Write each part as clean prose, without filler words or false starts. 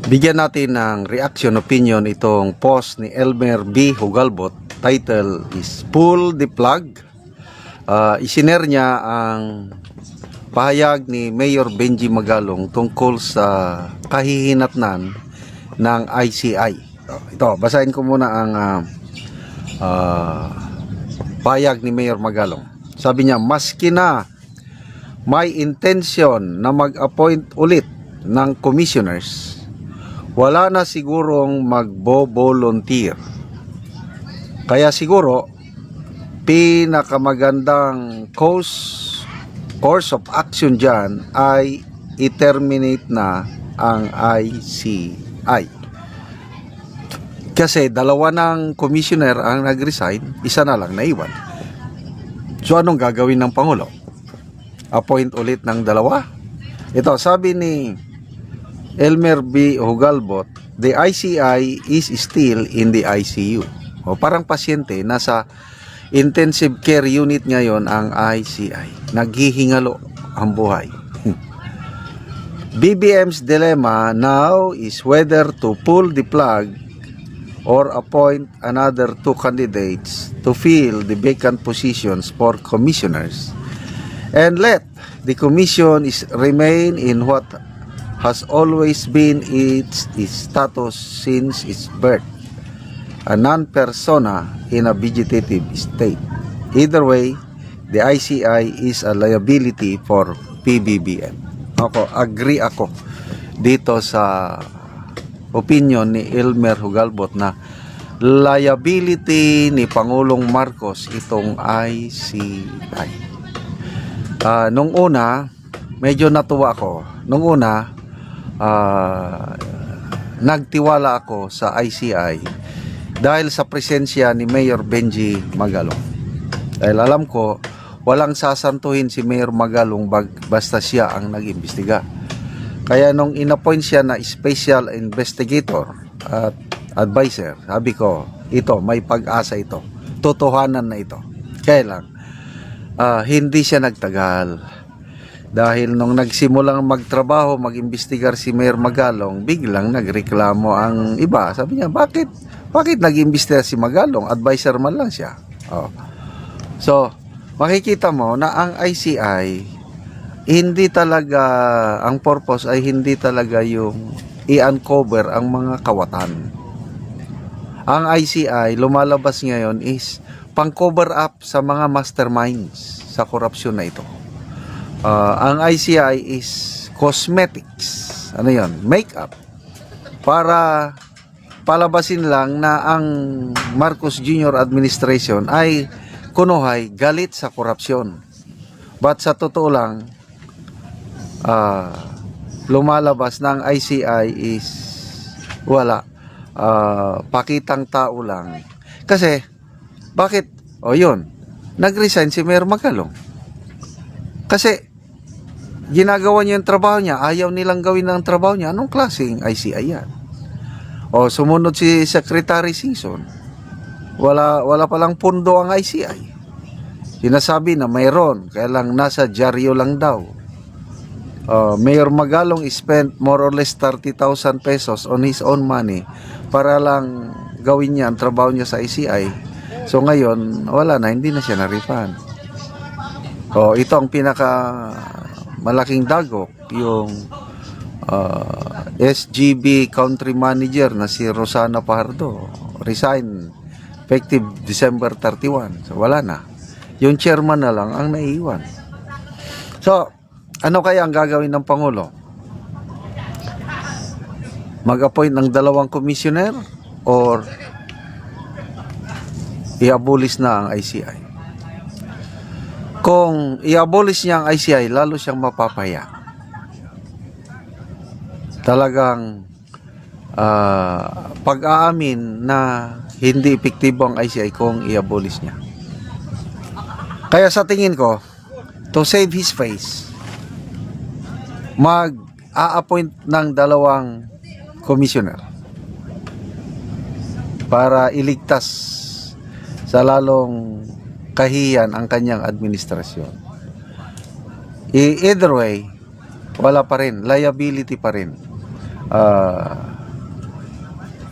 Bigyan natin ng reaction opinion itong post ni Elmer B. Hugalbot. Title is Pull the Plug. Isinare niya ang pahayag ni Mayor Benji Magalong tungkol sa kahihinatnan ng ICI. Ito, basahin ko muna ang pahayag ni Mayor Magalong. Sabi niya, maski na may intensyon na mag-appoint ulit ng commissioners, wala na sigurong magbo-volunteer. Kaya siguro pinakamagandang course of action dyan ay i-terminate na ang ICI. Kasi dalawa ng commissioner ang nag-resign, isa na lang naiwan. So anong gagawin ng Pangulo? Appoint ulit ng dalawa? Ito, sabi ni Elmer B. Hugalbot, the ICI is still in the ICU. O parang pasyente, nasa intensive care unit ngayon ang ICI. Naghihingalo ang buhay. BBM's dilemma now is whether to pull the plug or appoint another two candidates to fill the vacant positions for commissioners and let the commission remain in what has always been its status since its birth, a non-persona in a vegetative state. Either way, the ICI is a liability for PBBM. Agree ako dito sa opinion ni Elmer Hugalbot na liability ni Pangulong Marcos itong ICI. Nung una, medyo natuwa ako. Nung una, nagtiwala ako sa ICI dahil sa presensya ni Mayor Benji Magalong. Dahil alam ko, walang sasantuhin si Mayor Magalong basta siya ang nag-imbestiga. Kaya nung inappoint siya na special investigator at advisor, sabi ko, ito, may pag-asa ito. Totohanan na ito. Kaya lang, hindi siya nagtagal. Dahil nung nagsimulang magtrabaho, mag-imbestigar si Mayor Magalong, biglang nagreklamo ang iba. Sabi niya, bakit nag-imbestigar si Magalong? Advisor man lang siya. So, makikita mo na ang ICI, hindi talaga, ang purpose ay hindi talaga yung i-uncover ang mga kawatan. Ang ICI, lumalabas ngayon is pang-cover up sa mga masterminds sa korupsyon na ito. Ang ICI is cosmetics. Ano yan? Makeup. Para palabasin lang na ang Marcos Jr. administration ay kunuhay galit sa korupsyon. But sa totoo lang, lumalabas na ang ICI is wala. Pakitang tao lang. Kasi, bakit? Yun. Nag-resign si Mayor Magalong. Kasi, ginagawa niya yung trabaho niya. Ayaw nilang gawin ang trabaho niya. Anong klaseng ICI yan? Sumunod si Secretary Singson. Wala palang pundo ang ICI. Sinasabi na mayroon. Kaya lang nasa dyaryo lang daw. Mayor Magalong spent more or less 30,000 pesos on his own money para lang gawin niya ang trabaho niya sa ICI. So ngayon, wala na, hindi na siya na-refund. Ito ang pinaka malaking dagok, yung SGB country manager na si Rosana Pardo, resign effective December 31. So wala na. Yung chairman na lang ang naiiwan. So, ano kaya ang gagawin ng Pangulo? Mag-appoint ng dalawang commissioner or i-abolish na ang ICI? Kung i-abolish niya ang ICI, lalo siyang mapapaya. Talagang pag-aamin na hindi epektibo ang ICI kung i-abolish niya. Kaya sa tingin ko, to save his face, mag-a-appoint ng dalawang commissioner para iligtas sa lalong kahiyan ang kanyang administrasyon. Either way, wala pa rin, liability pa rin.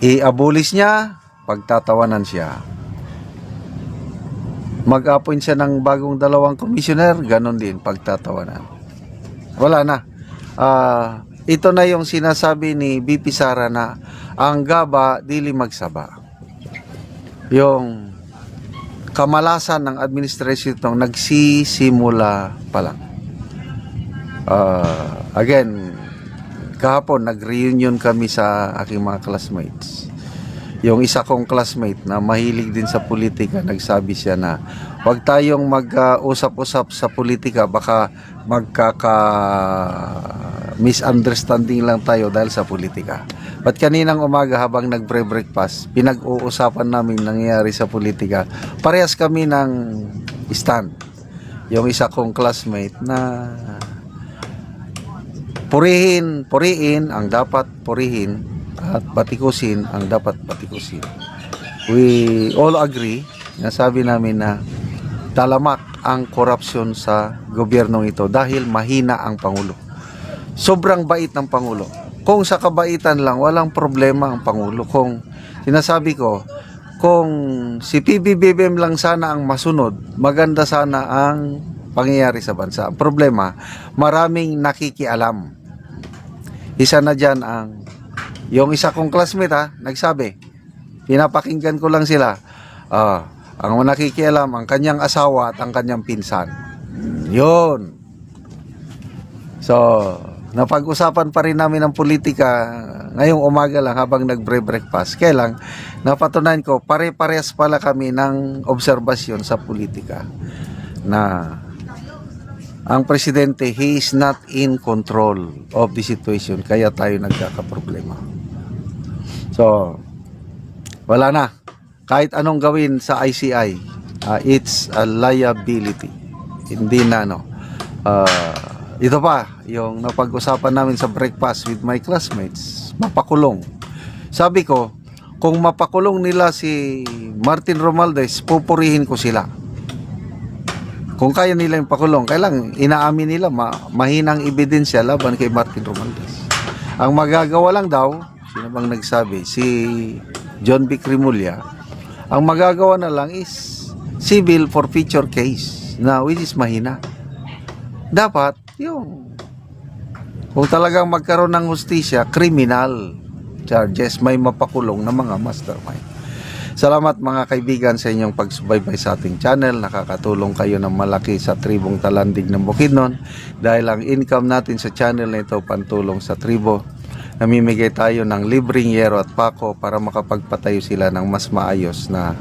I-abolish niya, pagtatawanan siya. Mag-appoint siya ng bagong 2 commissioner, ganon din, pagtatawanan. Wala na. Ito na yung sinasabi ni BP Sara na ang gaba dili magsaba. Yung kamalasan ng administration itong nagsisimula pa lang. Again, kahapon nag-reunion kami sa aking mga classmates. Yung isa kong classmate na mahilig din sa politika, nagsabi siya na huwag tayong mag-usap-usap sa politika, baka misunderstanding lang tayo dahil sa politika. But kaninang umaga habang nagbre-breakfast, pinag-uusapan namin nangyayari sa politika. Parehas kami ng stand. Yung isa kong classmate na purihin ang dapat purihin at batikusin ang dapat batikusin. We all agree, nasabi namin na talamak ang korupsyon sa gobyernong ito dahil mahina ang Pangulo. Sobrang bait ng Pangulo. Kung sa kabaitan lang, walang problema ang Pangulo. Kung sinasabi ko, kung si PBBM lang sana ang masunod, maganda sana ang pangyayari sa bansa. Ang problema, maraming nakikialam. Isa na dyan yung isa kong classmate nagsabi, pinapakinggan ko lang sila. Ang nakikialam, ang kanyang asawa at ang kanyang pinsan. Yun. So, napag-usapan pa rin namin ang politika ngayong umaga lang habang nagbre-breakfast. Kaya lang, napatunayan ko, pare-parehas pala kami ng obserbasyon sa politika na ang presidente, he is not in control of the situation, kaya tayo nagkakaproblema. So, wala na. Kahit anong gawin sa ICI, it's a liability. Hindi na, ito pa, yung napag-usapan namin sa breakfast with my classmates, mapakulong. Sabi ko, kung mapakulong nila si Martin Romualdez, pupurihin ko sila. Kung kaya nila yung pakulong, kailang inaamin nila mahinang ebidensya laban kay Martin Romualdez. Ang magagawa lang daw, sino bang nagsabi? Si John B. Cremulya. Ang magagawa na lang is civil forfeiture case na which is mahina. Dapat yung kung talagang magkaroon ng hustisya, criminal charges, may mapakulong na mga mastermind. Salamat mga kaibigan sa inyong pagsubaybay sa ating channel. Nakakatulong kayo ng malaki sa tribong Talandig ng Bukidnon dahil ang income natin sa channel na ito pantulong sa tribo. Namimigay tayo ng libreng yero at pako para makapagpatayo sila ng mas maayos na